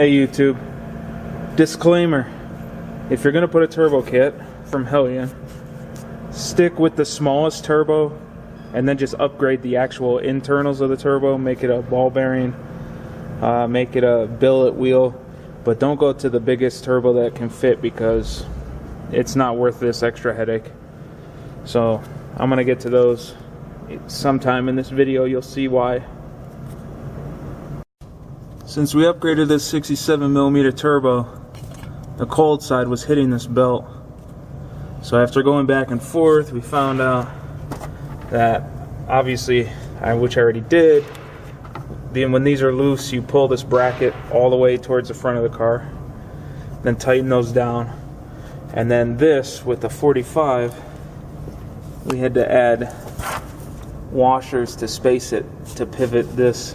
Hey YouTube, disclaimer, if you're going to put a turbo kit from Hellion, stick with the smallest turbo and then just upgrade the actual internals of the turbo, make it a ball bearing, make it a billet wheel, but don't go to the biggest turbo that can fit because it's not worth this extra headache. So I'm going to get to those sometime in this video. You'll see why. Since we upgraded this 67mm turbo, the cold side was hitting this belt. So after going back and forth, we found out that obviously, which I already did, when these are loose, you pull this bracket all the way towards the front of the car, then tighten those down. And then this, with the 45, we had to add washers to space it, to pivot this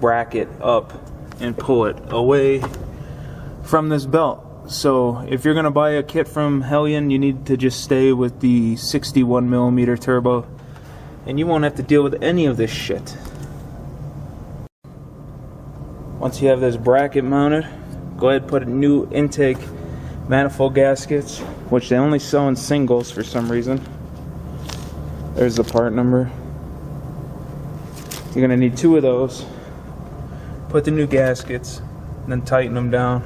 bracket up and pull it away from this belt. So if you're gonna buy a kit from Hellion, you need to just stay with the 61mm turbo and you won't have to deal with any of this shit. Once you have this bracket mounted, go ahead and put new intake manifold gaskets, which they only sell in singles for some reason. There's the part number. You're gonna need 2 of those. Put the new gaskets, and then tighten them down.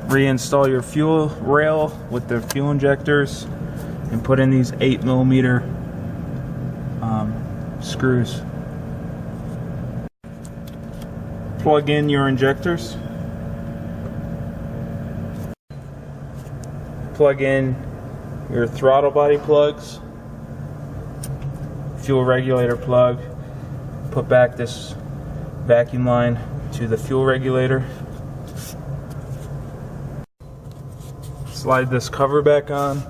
Reinstall your fuel rail with the fuel injectors, and put in these 8mm screws. Plug in your injectors. Plug in your throttle body plugs. Fuel regulator plug. Put back this vacuum line to the fuel regulator. Slide this cover back on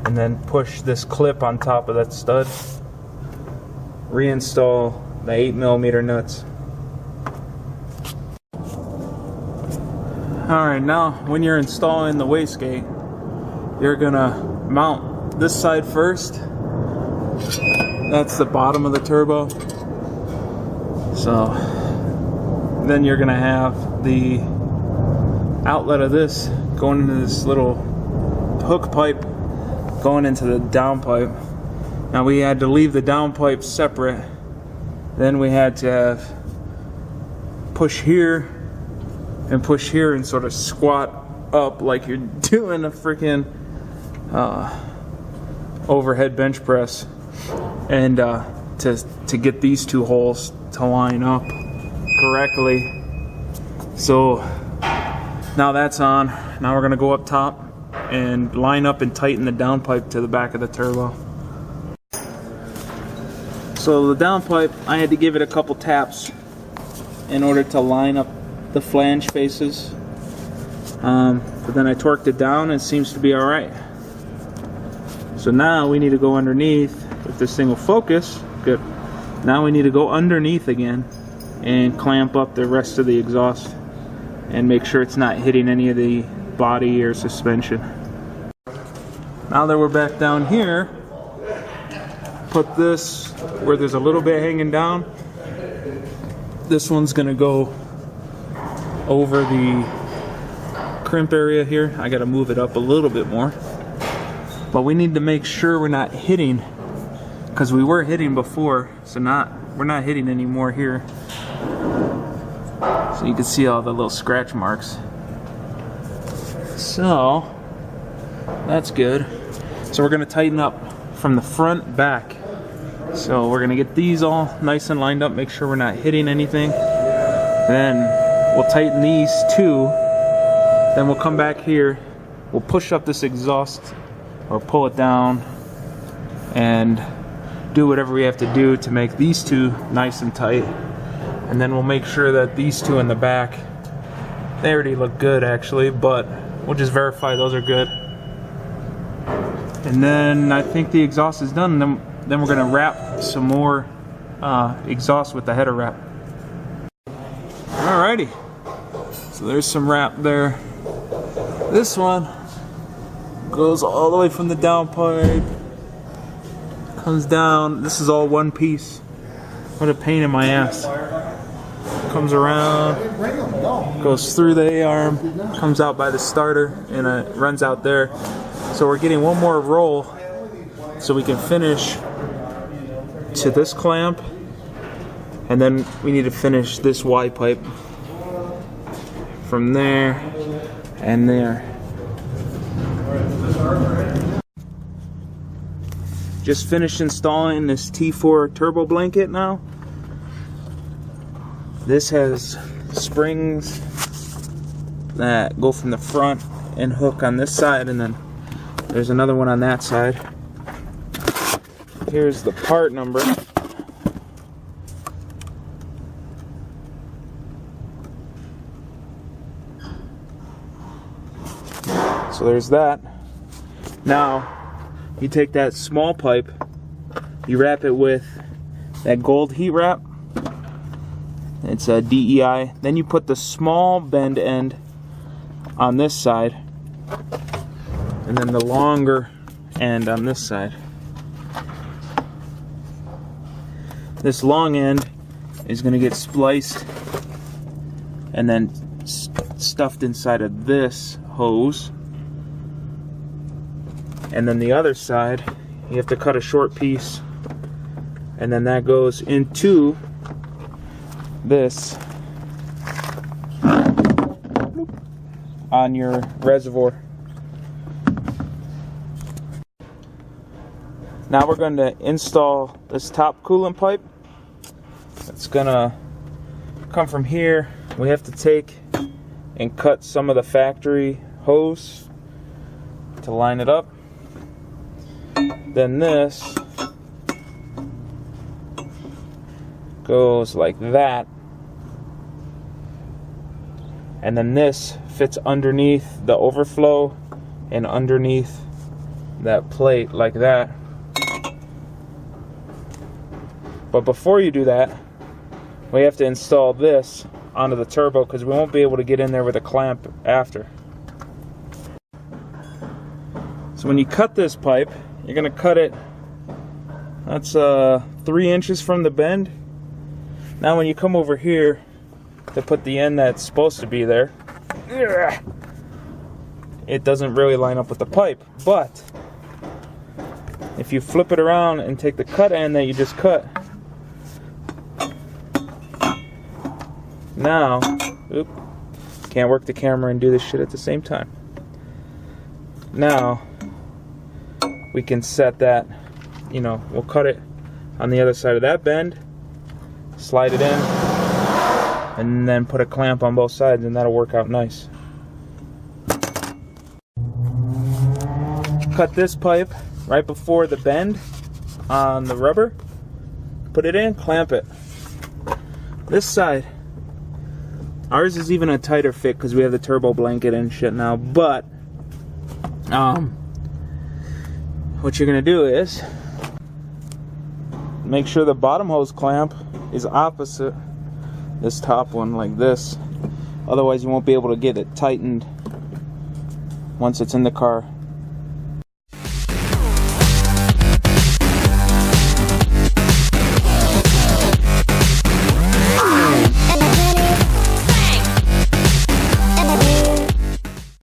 and then push this clip on top of that stud. Reinstall the 8mm nuts. Alright, now when you're installing the wastegate, you're gonna mount this side first. That's the bottom of the turbo. So then you're gonna have the outlet of this going into this little hook pipe going into the downpipe. Now we had to leave the downpipe separate. Then we had to have push here and push here and sort of squat up like you're doing a freaking overhead bench press, and to get these 2 holes to line up correctly. So now that's on. Now we're gonna go up top and line up and tighten the downpipe to the back of the turbo. So the downpipe, I had to give it a couple taps in order to line up the flange faces, but then I torqued it down and it seems to be alright. So now we need to go underneath. If this thing will focus, good. Now we need to go underneath again and clamp up the rest of the exhaust and make sure it's not hitting any of the body or suspension. Now that we're back down here, put this where there's a little bit hanging down. This one's gonna go over the crimp area here. I gotta move it up a little bit more. But we need to make sure we're not hitting, because we were hitting before, so we're not hitting anymore here. So you can see all the little scratch marks. So that's good. So we're gonna tighten up from the front back. So we're gonna get these all nice and lined up, make sure we're not hitting anything. Then we'll tighten these 2. Then we'll come back here. We'll push up this exhaust or pull it down and do whatever we have to do to make these 2 nice and tight. And then we'll make sure that these 2 in the back, they already look good actually, but we'll just verify those are good. And then I think the exhaust is done. Then we're gonna wrap some more exhaust with the header wrap. Alrighty, so there's some wrap there. This one goes all the way from the downpipe, Comes down. This is all one piece. What a pain in my ass. Comes around, goes through the A-arm, comes out by the starter, and it runs out there. So we're getting one more roll so we can finish to this clamp, and then we need to finish this Y pipe from there and there. Just finished installing this T4 turbo blanket now. This has springs that go from the front and hook on this side, and then there's another one on that side. Here's the part number. So there's that. Now, you take that small pipe, you wrap it with that gold heat wrap. It's a DEI. Then you put the small bend end on this side, and then the longer end on this side. This long end is going to get spliced and then stuffed inside of this hose. And then the other side, you have to cut a short piece, and then that goes into this on your reservoir. Now we're going to install this top coolant pipe. It's gonna come from here. We have to take and cut some of the factory hose to line it up. Then this goes like that, and then this fits underneath the overflow and underneath that plate like that. But before you do that, we have to install this onto the turbo because we won't be able to get in there with a clamp after. So when you cut this pipe, you're going to cut it, that's 3 inches from the bend. Now when you come over here to put the end that's supposed to be there, it doesn't really line up with the pipe. But if you flip it around and take the cut end that you just cut, now, can't work the camera and do this shit at the same time. Now we can set that, we'll cut it on the other side of that bend, slide it in, and then put a clamp on both sides, and that'll work out nice. Cut this pipe right before the bend on the rubber, put it in, clamp it. This side, ours is even a tighter fit because we have the turbo blanket and shit now, but what you're going to do is make sure the bottom hose clamp is opposite this top one like this. Otherwise you won't be able to get it tightened once it's in the car.